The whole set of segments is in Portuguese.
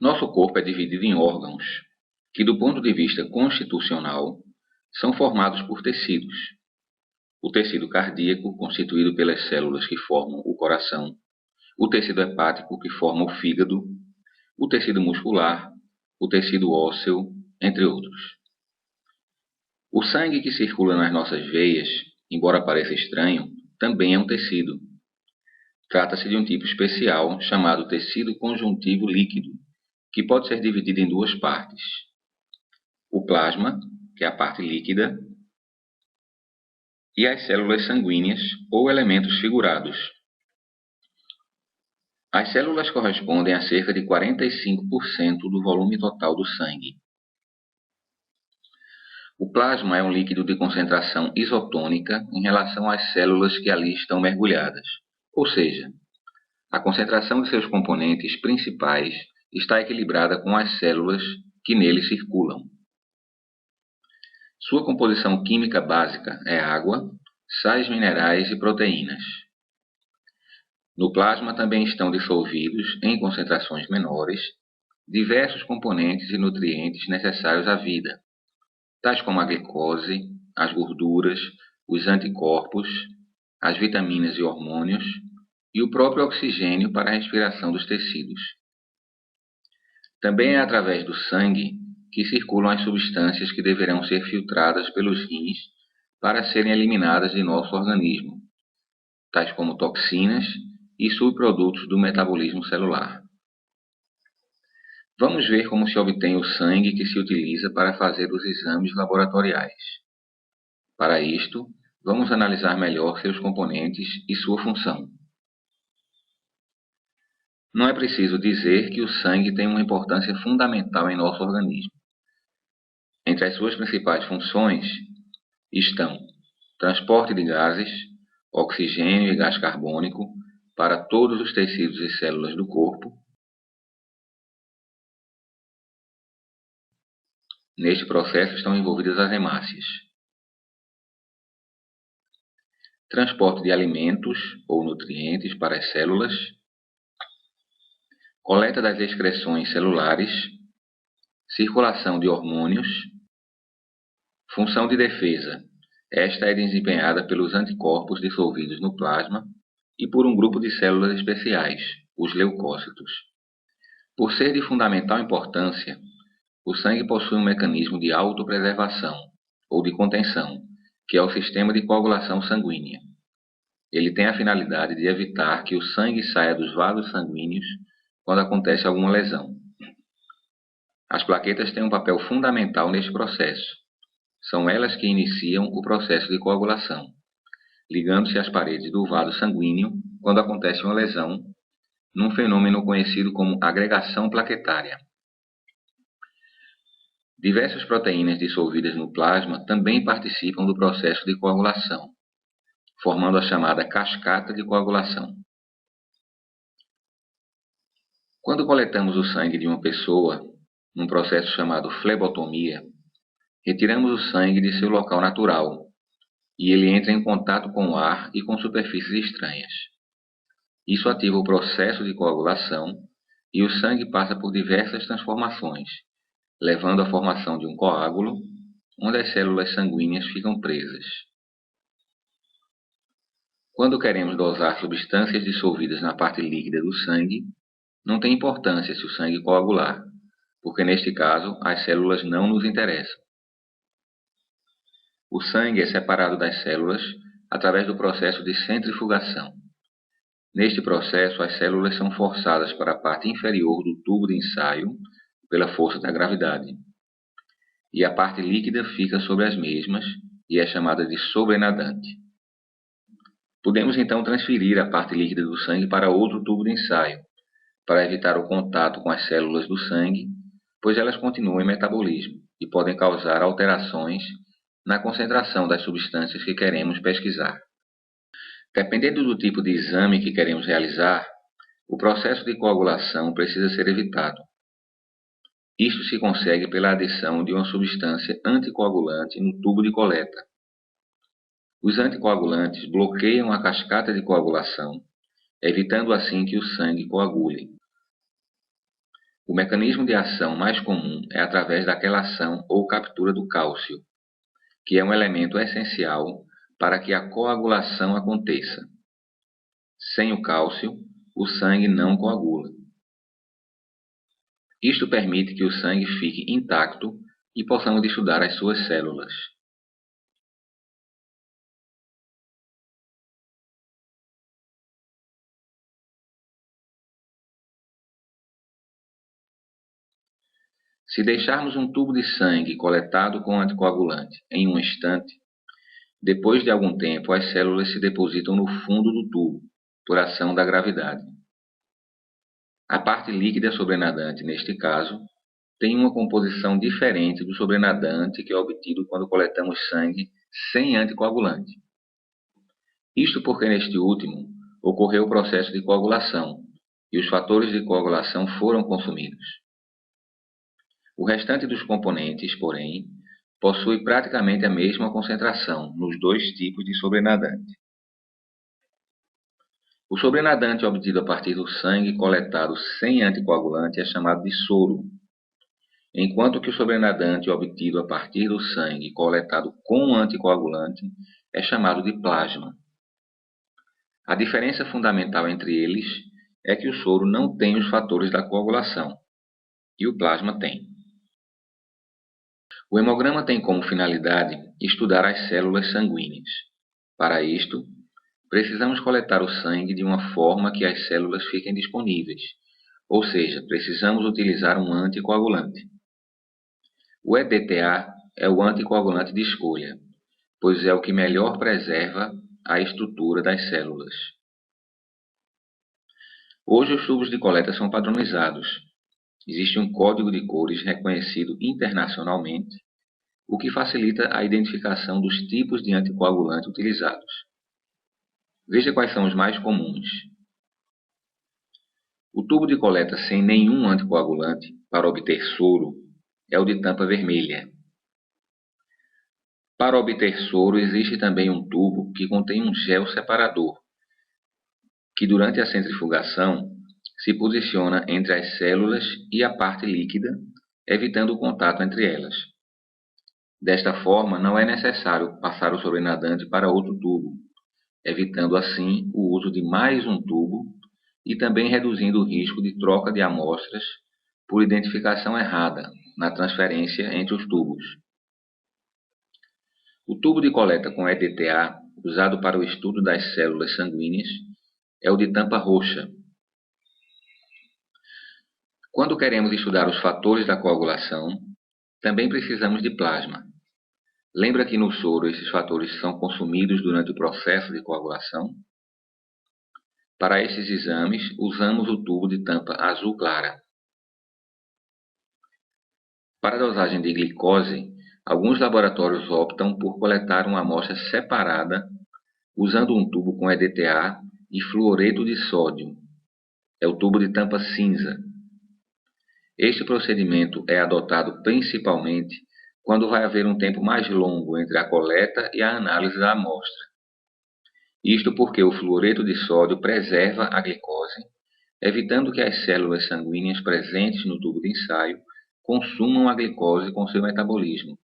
Nosso corpo é dividido em órgãos, que do ponto de vista constitucional, são formados por tecidos. O tecido cardíaco, constituído pelas células que formam o coração, o tecido hepático, que forma o fígado, o tecido muscular, o tecido ósseo, entre outros. O sangue que circula nas nossas veias, embora pareça estranho, também é um tecido. Trata-se de um tipo especial chamado tecido conjuntivo líquido, que pode ser dividido em duas partes. O plasma, que é a parte líquida, e as células sanguíneas ou elementos figurados. As células correspondem a cerca de 45% do volume total do sangue. O plasma é um líquido de concentração isotônica em relação às células que ali estão mergulhadas, ou seja, a concentração de seus componentes principais está equilibrada com as células que nele circulam. Sua composição química básica é água, sais minerais e proteínas. No plasma também estão dissolvidos, em concentrações menores, diversos componentes e nutrientes necessários à vida, tais como a glicose, as gorduras, os anticorpos, as vitaminas e hormônios e o próprio oxigênio para a respiração dos tecidos. Também é através do sangue que circulam as substâncias que deverão ser filtradas pelos rins para serem eliminadas de nosso organismo, tais como toxinas e subprodutos do metabolismo celular. Vamos ver como se obtém o sangue que se utiliza para fazer os exames laboratoriais. Para isto, vamos analisar melhor seus componentes e sua função. Não é preciso dizer que o sangue tem uma importância fundamental em nosso organismo. Entre as suas principais funções estão transporte de gases, oxigênio e gás carbônico para todos os tecidos e células do corpo. Neste processo estão envolvidas as hemácias. Transporte de alimentos ou nutrientes para as células. Coleta das excreções celulares. Circulação de hormônios. Função de defesa. Esta é desempenhada pelos anticorpos dissolvidos no plasma e por um grupo de células especiais, os leucócitos. Por ser de fundamental importância, o sangue possui um mecanismo de autopreservação, ou de contenção, que é o sistema de coagulação sanguínea. Ele tem a finalidade de evitar que o sangue saia dos vasos sanguíneos quando acontece alguma lesão. As plaquetas têm um papel fundamental neste processo. São elas que iniciam o processo de coagulação, ligando-se às paredes do vaso sanguíneo quando acontece uma lesão, num fenômeno conhecido como agregação plaquetária. Diversas proteínas dissolvidas no plasma também participam do processo de coagulação, formando a chamada cascata de coagulação. Quando coletamos o sangue de uma pessoa, num processo chamado flebotomia, retiramos o sangue de seu local natural, e ele entra em contato com o ar e com superfícies estranhas. Isso ativa o processo de coagulação e o sangue passa por diversas transformações, levando à formação de um coágulo, onde as células sanguíneas ficam presas. Quando queremos dosar substâncias dissolvidas na parte líquida do sangue, não tem importância se o sangue coagular, porque neste caso as células não nos interessam. O sangue é separado das células através do processo de centrifugação. Neste processo, as células são forçadas para a parte inferior do tubo de ensaio pela força da gravidade, e a parte líquida fica sobre as mesmas e é chamada de sobrenadante. Podemos então transferir a parte líquida do sangue para outro tubo de ensaio, para evitar o contato com as células do sangue, pois elas continuam em metabolismo e podem causar alterações na concentração das substâncias que queremos pesquisar. Dependendo do tipo de exame que queremos realizar, o processo de coagulação precisa ser evitado. Isto se consegue pela adição de uma substância anticoagulante no tubo de coleta. Os anticoagulantes bloqueiam a cascata de coagulação, evitando assim que o sangue coagule. O mecanismo de ação mais comum é através da quelação ou captura do cálcio, que é um elemento essencial para que a coagulação aconteça. Sem o cálcio, o sangue não coagula. Isto permite que o sangue fique intacto e possamos estudar as suas células. Se deixarmos um tubo de sangue coletado com anticoagulante em um instante, depois de algum tempo as células se depositam no fundo do tubo, por ação da gravidade. A parte líquida sobrenadante, neste caso, tem uma composição diferente do sobrenadante que é obtido quando coletamos sangue sem anticoagulante. Isto porque neste último ocorreu o processo de coagulação e os fatores de coagulação foram consumidos. O restante dos componentes, porém, possui praticamente a mesma concentração nos dois tipos de sobrenadante. O sobrenadante obtido a partir do sangue coletado sem anticoagulante é chamado de soro, enquanto que o sobrenadante obtido a partir do sangue coletado com anticoagulante é chamado de plasma. A diferença fundamental entre eles é que o soro não tem os fatores da coagulação, e o plasma tem. O hemograma tem como finalidade estudar as células sanguíneas. Para isto, precisamos coletar o sangue de uma forma que as células fiquem disponíveis, ou seja, precisamos utilizar um anticoagulante. O EDTA é o anticoagulante de escolha, pois é o que melhor preserva a estrutura das células. Hoje os tubos de coleta são padronizados. Existe um código de cores reconhecido internacionalmente, o que facilita a identificação dos tipos de anticoagulante utilizados. Veja quais são os mais comuns. O tubo de coleta sem nenhum anticoagulante para obter soro é o de tampa vermelha. Para obter soro existe também um tubo que contém um gel separador, que durante a centrifugação se posiciona entre as células e a parte líquida, evitando o contato entre elas. Desta forma, não é necessário passar o sobrenadante para outro tubo, evitando assim o uso de mais um tubo e também reduzindo o risco de troca de amostras por identificação errada na transferência entre os tubos. O tubo de coleta com EDTA, usado para o estudo das células sanguíneas, é o de tampa roxa. Quando queremos estudar os fatores da coagulação, também precisamos de plasma. Lembra que no soro esses fatores são consumidos durante o processo de coagulação? Para esses exames, usamos o tubo de tampa azul clara. Para a dosagem de glicose, alguns laboratórios optam por coletar uma amostra separada usando um tubo com EDTA e fluoreto de sódio. É o tubo de tampa cinza. Este procedimento é adotado principalmente quando vai haver um tempo mais longo entre a coleta e a análise da amostra. Isto porque o fluoreto de sódio preserva a glicose, evitando que as células sanguíneas presentes no tubo de ensaio consumam a glicose com seu metabolismo,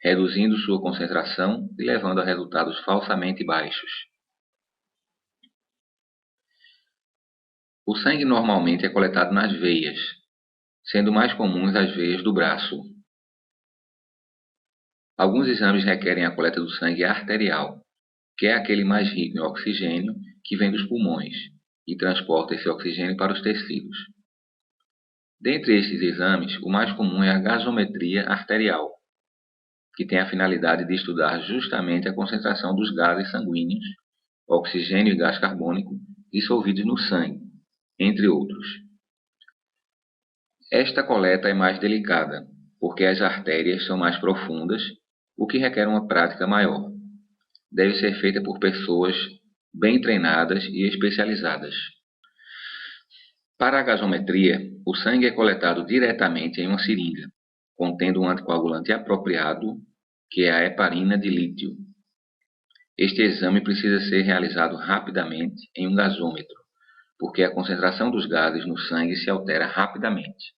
reduzindo sua concentração e levando a resultados falsamente baixos. O sangue normalmente é coletado nas veias, sendo mais comuns as veias do braço. Alguns exames requerem a coleta do sangue arterial, que é aquele mais rico em oxigênio que vem dos pulmões e transporta esse oxigênio para os tecidos. Dentre estes exames, o mais comum é a gasometria arterial, que tem a finalidade de estudar justamente a concentração dos gases sanguíneos, oxigênio e gás carbônico, dissolvidos no sangue, entre outros. Esta coleta é mais delicada, porque as artérias são mais profundas, o que requer uma prática maior. Deve ser feita por pessoas bem treinadas e especializadas. Para a gasometria, o sangue é coletado diretamente em uma seringa, contendo um anticoagulante apropriado, que é a heparina de lítio. Este exame precisa ser realizado rapidamente em um gasômetro, porque a concentração dos gases no sangue se altera rapidamente.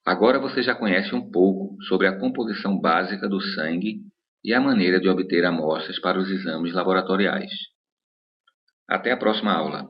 Agora você já conhece um pouco sobre a composição básica do sangue e a maneira de obter amostras para os exames laboratoriais. Até a próxima aula!